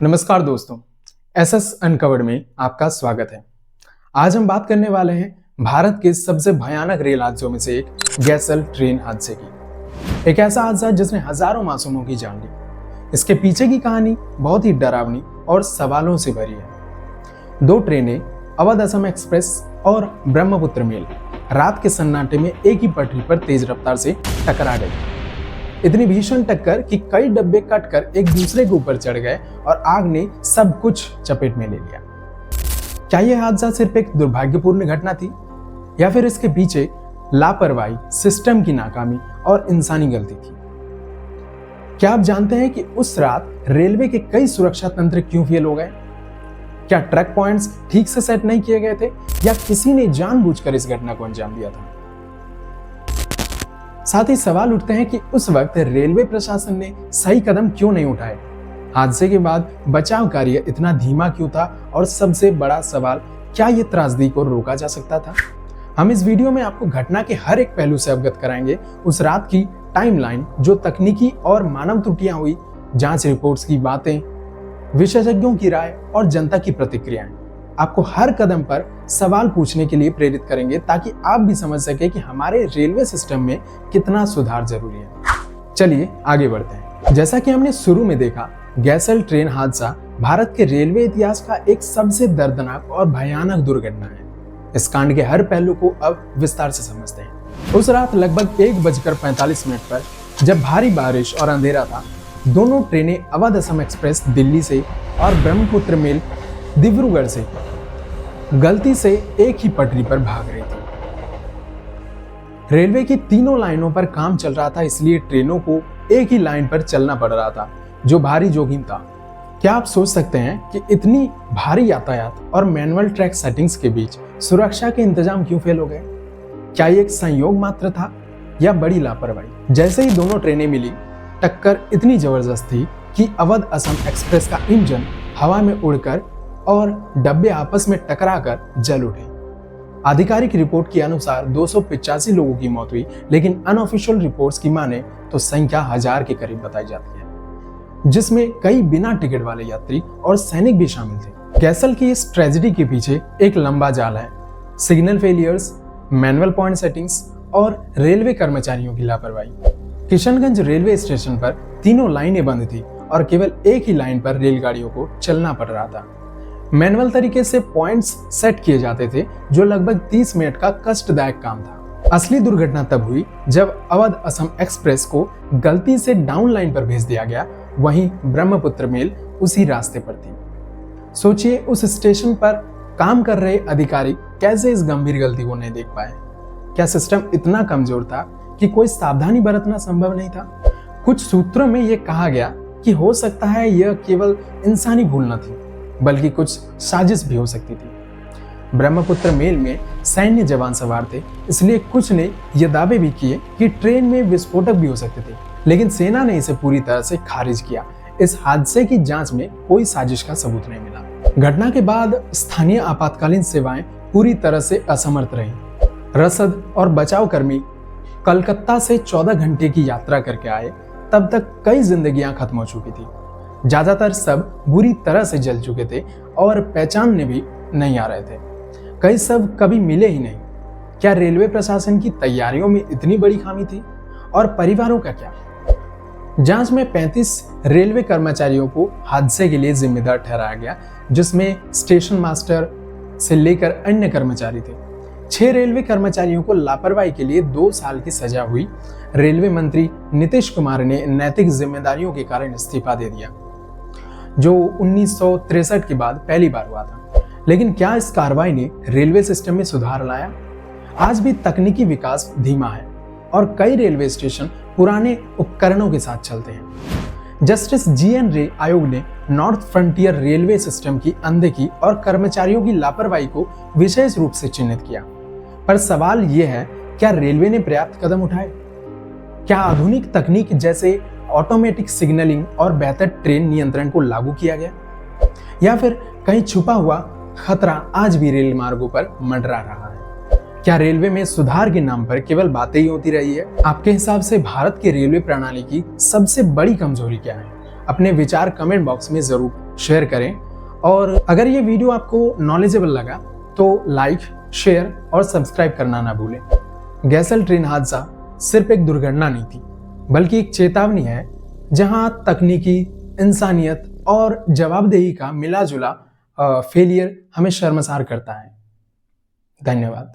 नमस्कार दोस्तों, SS uncovered में आपका स्वागत है। आज हम बात करने वाले हैं भारत के सबसे भयानक रेल हादसों में से एक गैसल ट्रेन हादसे की। एक ऐसा हादसा जिसने हजारों मासूमों की जान ली। इसके पीछे की कहानी बहुत ही डरावनी और सवालों से भरी है। दो ट्रेनें, अवध असम एक्सप्रेस और ब्रह्मपुत्र मेल, रात के सन्नाटे में एक ही पटरी पर तेज रफ्तार से टकरा गई। इतनी भीषण टक्कर कि कई डब्बे कटकर एक दूसरे के ऊपर चढ़ गए और आग ने सब कुछ चपेट में ले लिया। क्या यह हादसा सिर्फ एक दुर्भाग्यपूर्ण घटना थी या फिर इसके पीछे लापरवाही, सिस्टम की नाकामी और इंसानी गलती थी? क्या आप जानते हैं कि उस रात रेलवे के कई सुरक्षा तंत्र क्यों फेल हो गए? क्या ट्रैक पॉइंट्स ठीक से सेट नहीं किए गए थे या किसी ने जानबूझकर इस घटना को अंजाम दिया था? साथ ही सवाल उठते हैं कि उस वक्त रेलवे प्रशासन ने सही कदम क्यों नहीं उठाए? हादसे के बाद बचाव कार्य इतना धीमा क्यों था? और सबसे बड़ा सवाल, क्या ये त्रासदी को रोका जा सकता था? हम इस वीडियो में आपको घटना के हर एक पहलू से अवगत कराएंगे। उस रात की टाइमलाइन, जो तकनीकी और मानव त्रुटियां हुई, जांच रिपोर्ट्स की बातें, विशेषज्ञों की राय और जनता की प्रतिक्रियाएं आपको हर कदम पर सवाल पूछने के लिए प्रेरित करेंगे, ताकि आप भी समझ सके कि हमारे रेलवे सिस्टम में कितना सुधार जरूरी है। चलिए आगे बढ़ते हैं। जैसा कि हमने शुरू में देखा, गैसल ट्रेन हादसा भारत के रेलवे इतिहास का एक सबसे दर्दनाक और भयानक दुर्घटना है। इस कांड के हर पहलू को अब विस्तार से समझते हैं। उस रात लगभग 1:45 पर जब भारी बारिश और अंधेरा था, दोनों ट्रेनें अवध असम एक्सप्रेस दिल्ली से और ब्रह्मपुत्र मेल डिब्रूगढ़ से गलती से एक ही पटरी पर भाग रही थी। रेलवे की तीनों लाइनों पर काम चल रहा था, इसलिए ट्रेनों को एक ही लाइन पर चलना पड़ रहा था, जो भारी जोखिम था। क्या आप सोच सकते हैं कि इतनी भारी यातायात और मैनुअल ट्रैक सेटिंग्स के बीच सुरक्षा के इंतजाम क्यों फेल हो गए? क्या ये एक संयोग मात्र था या बड़ी लापरवाही? जैसे ही दोनों ट्रेनें मिली, टक्कर इतनी जबरदस्त थी कि अवध असम एक्सप्रेस का इंजन हवा में उड़कर और डब्बे आपस में टकराकर जल उठे। आधिकारिक रिपोर्ट के अनुसार 285 लोगों की मौत हुई, लेकिन अनऑफिशियल रिपोर्ट्स की माने तो संख्या 1000 के करीब बताई जाती है, जिसमें कई बिना टिकट वाले यात्री और सैनिक भी शामिल थे। गैसल की इस ट्रेजेडी के पीछे एक लंबा जाल है। Signal failures, manual point settings और रेलवे कर्मचारियों की लापरवाही। किशनगंज रेलवे स्टेशन पर तीनों लाइनें बंद थी और केवल एक ही लाइन पर रेलगाड़ियों को चलना पड़ रहा था। मैनुअल तरीके से पॉइंट्स सेट किए जाते थे, जो लगभग 30 मिनट का कष्टदायक काम था। असली दुर्घटना तब हुई जब अवध असम एक्सप्रेस को गलती से डाउन लाइन पर भेज दिया गया, वहीं ब्रह्मपुत्र मेल उसी रास्ते पर थी। सोचिए, उस स्टेशन पर काम कर रहे अधिकारी कैसे इस गंभीर गलती को नहीं देख पाए? क्या सिस्टम इतना कमजोर था कि कोई सावधानी बरतना संभव नहीं था? कुछ सूत्रों में यह कहा गया कि हो सकता है यह केवल इंसानी भूल न थी, बल्कि कुछ साजिश भी हो सकती थी। ब्रह्मपुत्र मेल में सैन्य जवान सवार थे, इसलिए कुछ ने यह दावे भी किए कि ट्रेन में विस्फोटक भी हो सकते थे, लेकिन सेना ने इसे पूरी तरह से खारिज किया। इस हादसे की जांच में कोई साजिश का सबूत नहीं मिला। घटना के बाद स्थानीय आपातकालीन सेवाएं पूरी तरह से असमर्थ रहीं। रसद और बचाव कर्मी कलकत्ता से 14 घंटे की यात्रा करके आए, तब तक कई जिंदगियां खत्म हो चुकी थी। ज्यादातर सब बुरी तरह से जल चुके थे और पहचानने भी नहीं आ रहे थे। कई सब कभी मिले ही नहीं। क्या रेलवे प्रशासन की तैयारियों में इतनी बड़ी खामी थी? और परिवारों का क्या? जांच में 35 रेलवे कर्मचारियों को हादसे के लिए जिम्मेदार ठहराया गया, जिसमें स्टेशन मास्टर से लेकर अन्य कर्मचारी थे। 6 रेलवे कर्मचारियों को लापरवाही के लिए 2 साल की सजा हुई। रेलवे मंत्री नीतीश कुमार ने नैतिक जिम्मेदारियों के कारण इस्तीफा दे दिया, जो 1963 के बाद पहली बार हुआ था। लेकिन क्या इस कार्रवाई ने रेलवे सिस्टम में सुधार लाया? आज भी तकनीकी विकास धीमा है और कई रेलवे स्टेशन पुराने उपकरणों के साथ चलते हैं। जस्टिस GN रे आयोग ने नॉर्थ फ्रंटियर रेलवे सिस्टम की अनदेखी और कर्मचारियों की लापरवाही को विशेष रूप से चिन्हित किया। पर सवाल यह है, क्या रेलवे ने पर्याप्त कदम उठाए? क्या आधुनिक तकनीक जैसे ऑटोमेटिक सिग्नलिंग और बेहतर ट्रेन नियंत्रण को लागू किया गया? या फिर कहीं छुपा हुआ खतरा आज भी रेल मार्गों पर मंडरा रहा है? क्या रेलवे में सुधार के नाम पर केवल बातें ही होती रही है? आपके हिसाब से भारत के रेलवे प्रणाली की सबसे बड़ी कमजोरी क्या है? अपने विचार कमेंट बॉक्स में ज़रूर शेयर करें। और अगर ये वीडियो आपको नॉलेजेबल लगा तो लाइक, शेयर और सब्सक्राइब करना ना भूलें। गैसल ट्रेन हादसा सिर्फ एक दुर्घटना नहीं थी, बल्कि एक चेतावनी है जहां तकनीकी, इंसानियत और जवाबदेही का मिला जुला फेलियर हमें शर्मसार करता है। धन्यवाद।